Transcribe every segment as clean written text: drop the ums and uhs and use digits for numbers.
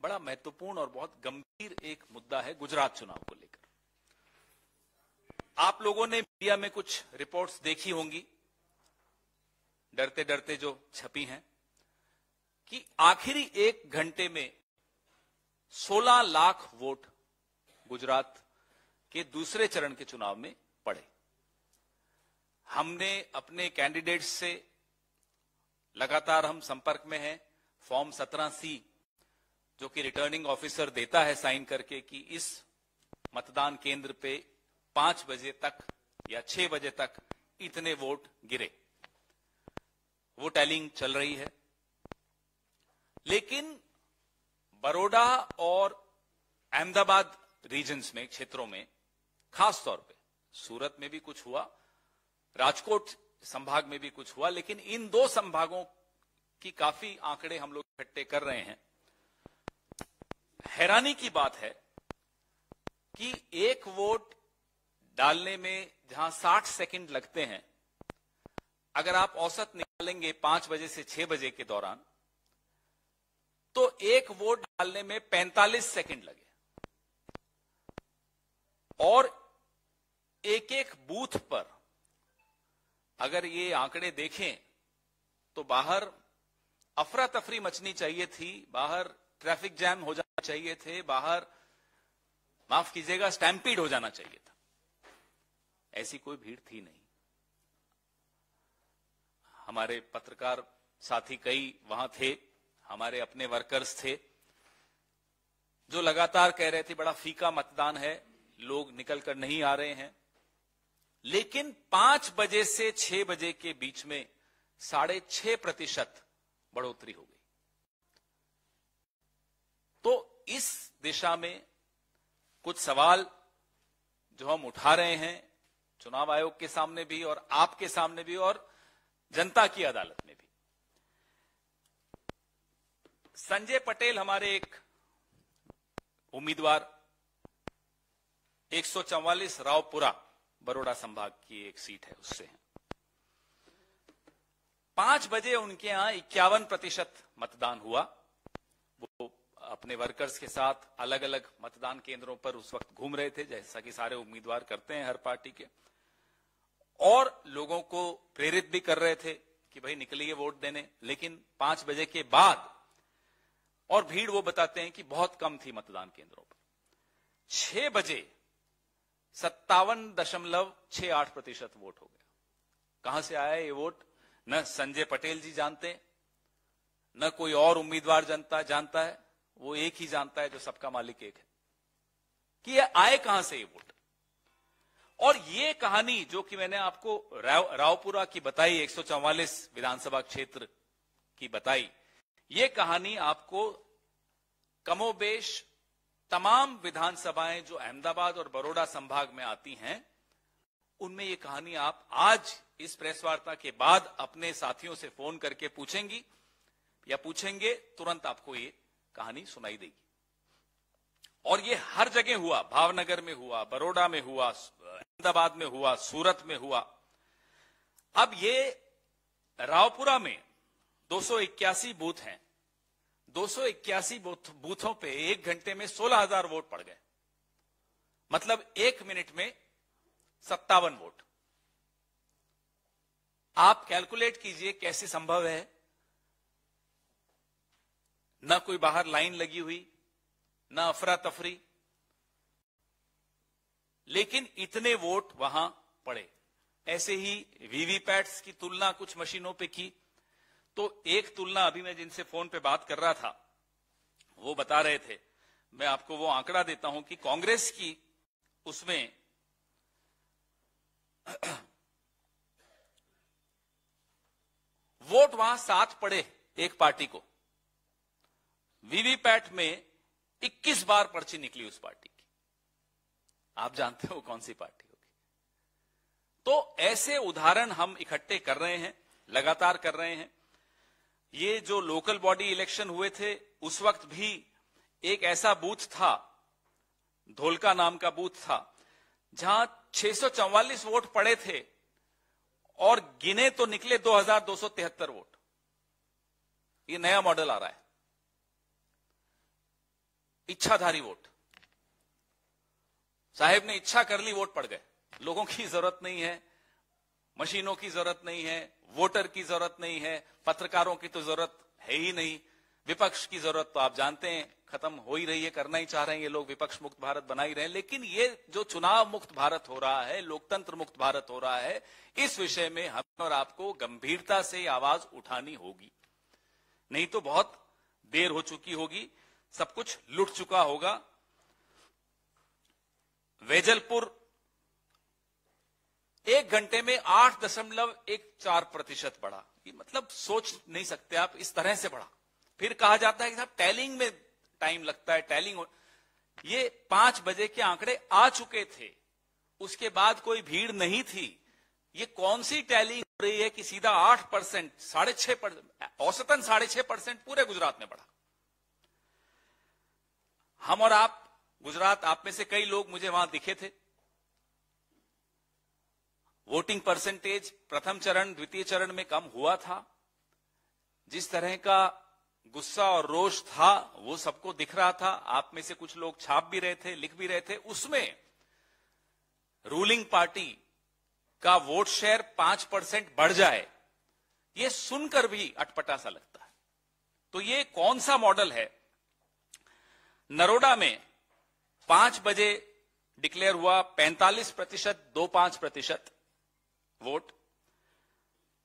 बड़ा महत्वपूर्ण और बहुत गंभीर एक मुद्दा है गुजरात चुनाव को लेकर। आप लोगों ने मीडिया में कुछ रिपोर्ट्स देखी होंगी, डरते डरते जो छपी हैं, कि आखिरी 1 घंटे में 16 लाख वोट गुजरात के दूसरे चरण के चुनाव में पड़े। हमने अपने कैंडिडेट्स से लगातार हम संपर्क में हैं। फॉर्म 17C जो कि रिटर्निंग ऑफिसर देता है साइन करके कि इस मतदान केंद्र पे 5 बजे तक या 6 बजे तक इतने वोट गिरे, वो टैलिंग चल रही है। लेकिन बड़ौदा और अहमदाबाद रीजन्स में, क्षेत्रों में, खास तौर पे सूरत में भी कुछ हुआ, राजकोट संभाग में भी कुछ हुआ, लेकिन इन 2 संभागों की काफी आंकड़े हम लोग इकट्ठे कर रहे हैं। हैरानी की बात है कि 1 वोट डालने में जहां 60 सेकंड लगते हैं, अगर आप औसत निकालेंगे 5 बजे से 6 बजे के दौरान, तो 1 वोट डालने में 45 सेकंड लगे। और एक बूथ पर अगर ये आंकड़े देखें तो बाहर अफरा तफरी मचनी चाहिए थी, बाहर ट्रैफिक जैम हो जाना चाहिए थे, बाहर माफ कीजिएगा स्टैम्पीड हो जाना चाहिए था। ऐसी कोई भीड़ थी नहीं। हमारे पत्रकार साथी कई वहां थे, हमारे अपने वर्कर्स थे जो लगातार कह रहे थे बड़ा फीका मतदान है, लोग निकल कर नहीं आ रहे हैं। लेकिन 5 बजे से 6 बजे के बीच में 6.5% बढ़ोतरी हो गई। तो इस दिशा में कुछ सवाल जो हम उठा रहे हैं चुनाव आयोग के सामने भी और आपके सामने भी और जनता की अदालत में भी। संजय पटेल हमारे एक उम्मीदवार, 144 रावपुरा बड़ौदा संभाग की एक सीट है, उससे हैं। 5 बजे उनके यहां 51% मतदान हुआ। वो अपने वर्कर्स के साथ अलग अलग मतदान केंद्रों पर उस वक्त घूम रहे थे, जैसा कि सारे उम्मीदवार करते हैं हर पार्टी के, और लोगों को प्रेरित भी कर रहे थे कि भाई निकलिए वोट देने। लेकिन 5 बजे के बाद, और भीड़ वो बताते हैं कि बहुत कम थी मतदान केंद्रों पर, 6 बजे 57.68% वोट हो गया। कहां से आया ये वोट, न संजय पटेल जी जानते, न कोई और उम्मीदवार जानता है। वो एक ही जानता है जो सबका मालिक एक है, कि ये आए कहां से ये वोट। और ये कहानी जो कि मैंने आपको रावपुरा की बताई, 144 विधानसभा क्षेत्र की बताई, ये कहानी आपको कमोबेश तमाम विधानसभाएं जो अहमदाबाद और बड़ौदा संभाग में आती हैं, उनमें ये कहानी आप आज इस प्रेस वार्ता के बाद अपने साथियों से फोन करके पूछेंगी या पूछेंगे, तुरंत आपको ये कहानी सुनाई देगी। और ये हर जगह हुआ, भावनगर में हुआ, बड़ौदा में हुआ, अहमदाबाद में हुआ, सूरत में हुआ। अब ये रावपुरा में 281 बूथ हैं, 281 बूथों पे 1 घंटे में 16,000 वोट पड़ गए। मतलब 1 मिनट में 57 वोट। आप कैलकुलेट कीजिए कैसे संभव है। न कोई बाहर लाइन लगी हुई, न अफरा तफरी, लेकिन इतने वोट वहां पड़े। ऐसे ही वीवीपैट्स की तुलना कुछ मशीनों पे की, तो एक तुलना अभी मैं जिनसे फोन पे बात कर रहा था वो बता रहे थे, मैं आपको वो आंकड़ा देता हूं कि कांग्रेस की उसमें वोट वहां 7 पड़े एक पार्टी को, वीवीपैट में 21 बार पर्ची निकली उस पार्टी की। आप जानते हो कौन सी पार्टी होगी। तो ऐसे उदाहरण हम इकट्ठे कर रहे हैं, लगातार कर रहे हैं। ये जो लोकल बॉडी इलेक्शन हुए थे उस वक्त भी एक ऐसा बूथ था, धोलका नाम का बूथ था, जहां 644 वोट पड़े थे और गिने तो निकले 2273 वोट। ये नया मॉडल आ रहा है। इच्छाधारी वोट। साहेब ने इच्छा कर ली, वोट पड़ गए। लोगों की जरूरत नहीं है, मशीनों की जरूरत नहीं है, वोटर की जरूरत नहीं है, पत्रकारों की तो जरूरत है ही नहीं, विपक्ष की जरूरत तो आप जानते हैं खत्म हो ही रही है, करना ही चाह रहे हैं ये लोग, विपक्ष मुक्त भारत बना ही रहे हैं। लेकिन ये जो चुनाव मुक्त भारत हो रहा है, लोकतंत्र मुक्त भारत हो रहा है, इस विषय में हम और आपको गंभीरता से आवाज उठानी होगी, नहीं तो बहुत देर हो चुकी होगी, सब कुछ लुट चुका होगा। वेजलपुर 1 घंटे में 8.14% बढ़ा। ये मतलब सोच नहीं सकते आप, इस तरह से बढ़ा। फिर कहा जाता है कि साहब टैलिंग में टाइम लगता है, टैलिंग। ये 5 बजे के आंकड़े आ चुके थे, उसके बाद कोई भीड़ नहीं थी। ये कौन सी टैलिंग हो रही है कि सीधा 8%, 6.5%, औसतन 6.5% पूरे गुजरात में बढ़ा। हम और आप, गुजरात, आप में से कई लोग मुझे वहां दिखे थे। वोटिंग परसेंटेज प्रथम चरण द्वितीय चरण में कम हुआ था। जिस तरह का गुस्सा और रोष था वो सबको दिख रहा था। आप में से कुछ लोग छाप भी रहे थे, लिख भी रहे थे। उसमें रूलिंग पार्टी का वोट शेयर 5% बढ़ जाए, ये सुनकर भी अटपटा सा लगता है। तो ये कौन सा मॉडल है? नरोडा में 5 बजे डिक्लेयर हुआ 45.25% वोट,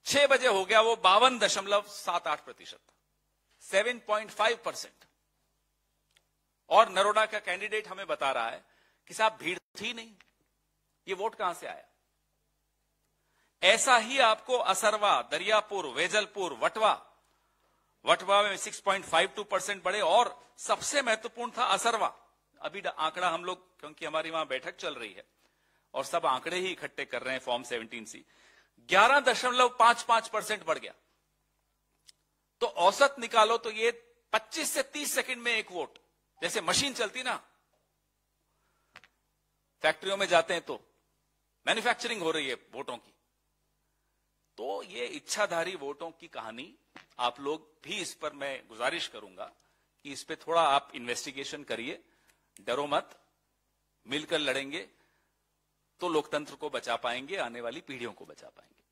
6 बजे हो गया वो 52.78%, 7.5%। और नरोडा का कैंडिडेट हमें बता रहा है कि साहब भीड़ थी नहीं, ये वोट कहां से आया? ऐसा ही आपको असरवा, दरियापुर, वेजलपुर, वटवा में 6.52% बढ़े। और सबसे महत्वपूर्ण था असरवा। अभी आंकड़ा हम लोग, क्योंकि हमारी वहां बैठक चल रही है और सब आंकड़े ही इकट्ठे कर रहे हैं फॉर्म 17C, 11.55% बढ़ गया। तो औसत निकालो तो ये 25 से 30 सेकंड में एक वोट, जैसे मशीन चलती ना, फैक्ट्रियों में जाते हैं तो मैन्युफैक्चरिंग हो रही है वोटों की। तो ये इच्छाधारी वोटों की कहानी, आप लोग भी इस पर मैं गुजारिश करूंगा कि इस पे थोड़ा आप इन्वेस्टिगेशन करिए, डरो मत, मिलकर लड़ेंगे तो लोकतंत्र को बचा पाएंगे, आने वाली पीढ़ियों को बचा पाएंगे।